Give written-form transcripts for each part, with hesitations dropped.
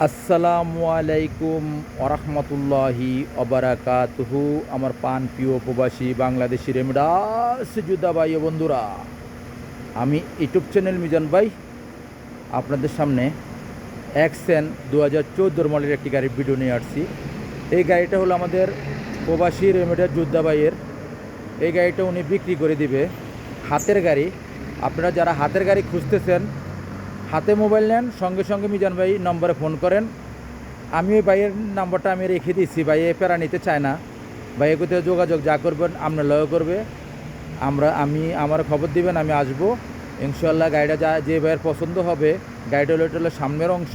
আসসালামু আলাইকুম ওরহমতুল্লাহি অবরাকাতুহু। আমার পান প্রিয় প্রবাসী বাংলাদেশি রেমিডাস যোদ্ধা ভাই ও বন্ধুরা, আমি ইউটিউব চ্যানেল মিজান ভাই আপনাদের সামনে এক্সেন 2014 মডেলের একটি গাড়ির ভিডিও নিয়ে আসছি। এই গাড়িটা হলো আমাদের প্রবাসী রেমিডাস যোদ্ধা ভাইয়ের। এই গাড়িটা উনি বিক্রি করে দিবে, হাতের গাড়ি। আপনারা যারা হাতের গাড়ি খুঁজতেছেন, হাতে মোবাইল নেন, সঙ্গে সঙ্গে মিজান ভাই নম্বরে ফোন করেন। আমি ওই ভাইয়ের নাম্বারটা আমি রেখে দিচ্ছি, ভাই এ প্যারা নিতে চায় না। ভাইয়ের কোথাও যোগাযোগ যা করবেন আপনার লয় করবে, আমার খবর দিবেন, আমি আসবো ইনশাল্লাহ। গাড়িটা যে ভাইয়ের পছন্দ হবে, গাড়িটা হলো সামনের অংশ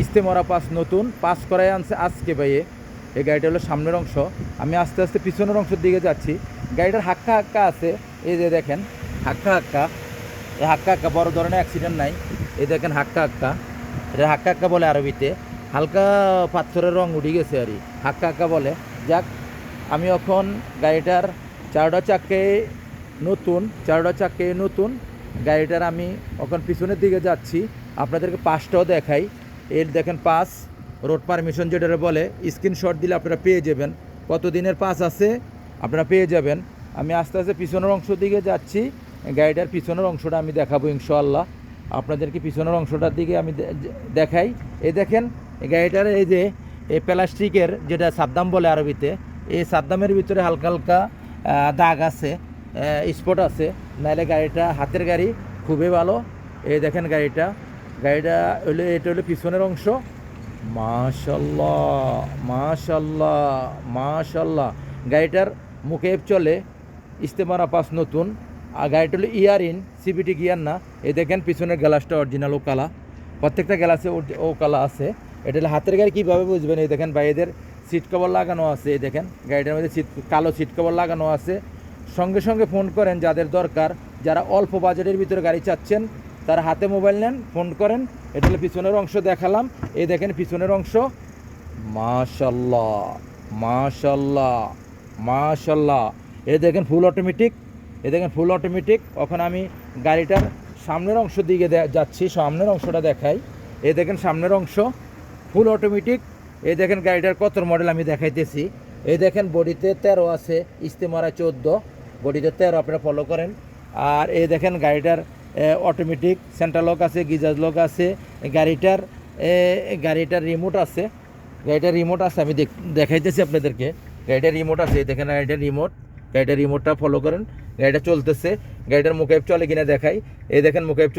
ইস্তেমরা পাস নতুন পাস করাই আনছে আজকে ভাইয়ে। এই গাড়িটা হলো সামনের অংশ। আমি আস্তে আস্তে পিছনের অংশের দিকে যাচ্ছি। গাড়িটার হাক্কা হাক্কা আছে, এই যে দেখেন হাক্কা হাক্কা। এই হাক্কা হাক্কা বড় ধরনের অ্যাক্সিডেন্ট নাই। এই দেখেন হাক্কা হাক্কা, এটা হাক্কা হাক্কা বলে আরবিতে। হালকা পাথরের রং উঠে গেছে আর হাক্কা হাক্কা বলে। যাক, আমি এখন গাড়িটার চারটা চাক্কে নতুন গাড়িটার আমি এখন পিছনের দিকে যাচ্ছি। আপনাদেরকে পাসটাও দেখাই। এর দেখেন পাস, রোড পারমিশন যেটা বলে, স্ক্রিনশট দিলে আপনারা পেয়ে যাবেন কত দিনের পাস আছে, আপনারা পেয়ে যাবেন। আমি আস্তে আস্তে পিছনের অংশ দিকে যাচ্ছি। গাড়িটার পিছনের অংশটা আমি দেখাবো ইনশাআল্লাহ। আপনাদেরকে পিছনের অংশটার দিকে আমি দেখাই। এই দেখেন গাড়িটার এই যে এই প্লাস্টিকের যেটা সাদ্দাম বলে আরবিতে, এই সাদ্দামের ভিতরে হালকা হালকা দাগ আছে, স্পট আছে। নাহলে গাড়িটা হাতের গাড়ি, খুবই ভালো। এই দেখেন গাড়িটা হলো, এটা হলো পিছনের অংশ। মাশাল্লাহ মাশাল্লাহ মাশাল্লাহ। গাড়িটার মুখে চলে ইস্তেমারা পাস নতুন। আর গাড়িটা হলো ইয়ারিন, সিবিটি গিয়ার না। এই দেখেন পিছনের গ্লাসটা অরিজিনাল ও কালা, প্রত্যেকটা গ্লাসে ও কালা আছে। এটা হলো হাতের গাড়ি, কীভাবে বুঝবেন? এই দেখেন ভাইদের সিট কভার লাগানো আছে। এই দেখেন গাড়িটার মধ্যে কালো সিট কভার লাগানো আছে। সঙ্গে সঙ্গে ফোন করেন যাদের দরকার, যারা অল্প বাজেটের ভিতরে গাড়ি চাচ্ছেন, তারা হাতে মোবাইল নেন, ফোন করেন। এটা হলো পিছনের অংশ দেখালাম। এই দেখেন পিছনের অংশ। মাশাল্লাহ মাশাল্লাহ মাশাল্লাহ। এই দেখেন ফুল অটোমেটিক, এখন আমি গাড়িটার সামনের অংশ দিকে যাচ্ছি, সামনের অংশটা দেখাই। এই দেখেন সামনের অংশ ফুল অটোমেটিক। এই দেখেন গাড়িটার কত মডেল আমি দেখাইতেছি। এই দেখেন বডিতে 13 আছে, ইস্তেমারা 14, বডিতে 13 আপনারা ফলো করেন। আর এই দেখেন গাড়িটার অটোমেটিক সেন্ট্রাল লক আছে, গিজার লক আছে। গাড়িটার রিমোট আছে, আমি দেখাইতেছি আপনাদেরকে। গাড়িটার রিমোট আছে, এই দেখেন গাড়িটার রিমোটটা ফলো করেন। গাড়িটা চলতেছে, গাড়িটার মুখাইব চলে কিনা দেখাই। এই দেখেন মুখাইব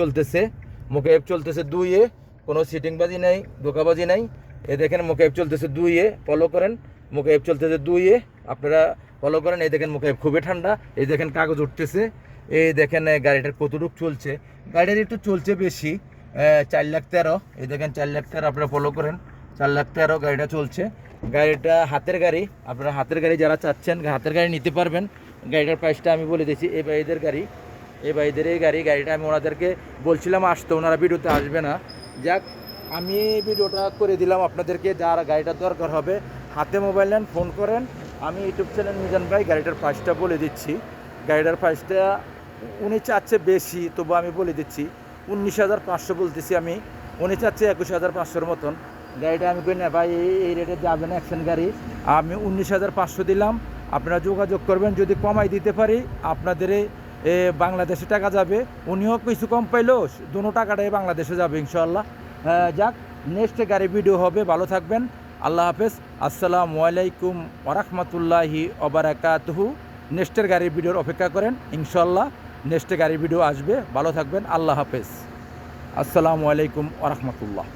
চলতেছে 2-এ, কোনো সিটিংবাজি নাই, ধোকাবাজি নাই। এই দেখেন মুখাইব চলতেছে 2-এ, ফলো করেন। মুখাইব চলতেছে 2-এ, আপনারা ফলো করেন। এই দেখেন মুখাইব খুবই ঠান্ডা। এই দেখেন কাগজ উঠতেছে। এই দেখেন গাড়িটার কতটুকু চলছে। গাড়িটার একটু চলছে বেশি, 4,13,000। এই দেখেন 4,13,000, আপনারা ফলো করেন। 4,13,000 গাড়িটা চলছে। গাড়িটা হাতের গাড়ি, আপনারা হাতের গাড়ি যারা চাচ্ছেন হাতের গাড়ি নিতে পারবেন। গাড়িটার প্রাইসটা আমি বলে দিচ্ছি। এই ভাইদের গাড়িটা আমি ওনাদেরকে বলছিলাম আসতে, ওনারা ভিডিওতে আসবে না। যাক, আমি ভিডিওটা করে দিলাম আপনাদেরকে। যার গাড়িটার দরকার হবে হাতে মোবাইল নেন, ফোন করেন। আমি ইউটিউব চ্যানেল মিজান ভাই গাড়িটার প্রাইসটা বলে দিচ্ছি। গাড়িটার প্রাইসটা উনি চাচ্ছে বেশি, তবু আমি বলে দিচ্ছি 19,500 বলতেছি আমি। উনি চাচ্ছে 21,500 মতন। গাড়িটা আমি কই না ভাই এই রেটে যাবে না অ্যাকশন গাড়ি, আমি 19,500 দিলাম। আপনারা যোগাযোগ করবেন, যদি কমাই দিতে পারি আপনাদের বাংলাদেশে টাকা যাবে। উনিও কিছু কম পাইলেও দুটো টাকাটাই বাংলাদেশে যাবে ইনশাআল্লাহ। যাক, নেক্সট গাড়ি ভিডিও হবে। ভালো থাকবেন, আল্লাহ হাফেজ। আসসালামু আলাইকুম ওরহমতুল্লাহি ওবারাকাতুহু। নেক্সটের গাড়ির ভিডিওর অপেক্ষা করেন ইনশাআল্লাহ। নেক্সটে গাড়ির ভিডিও আসবে। ভালো থাকবেন, আল্লাহ হাফেজ। আসসালামু আলাইকুম ওরহমতুল্লাহ।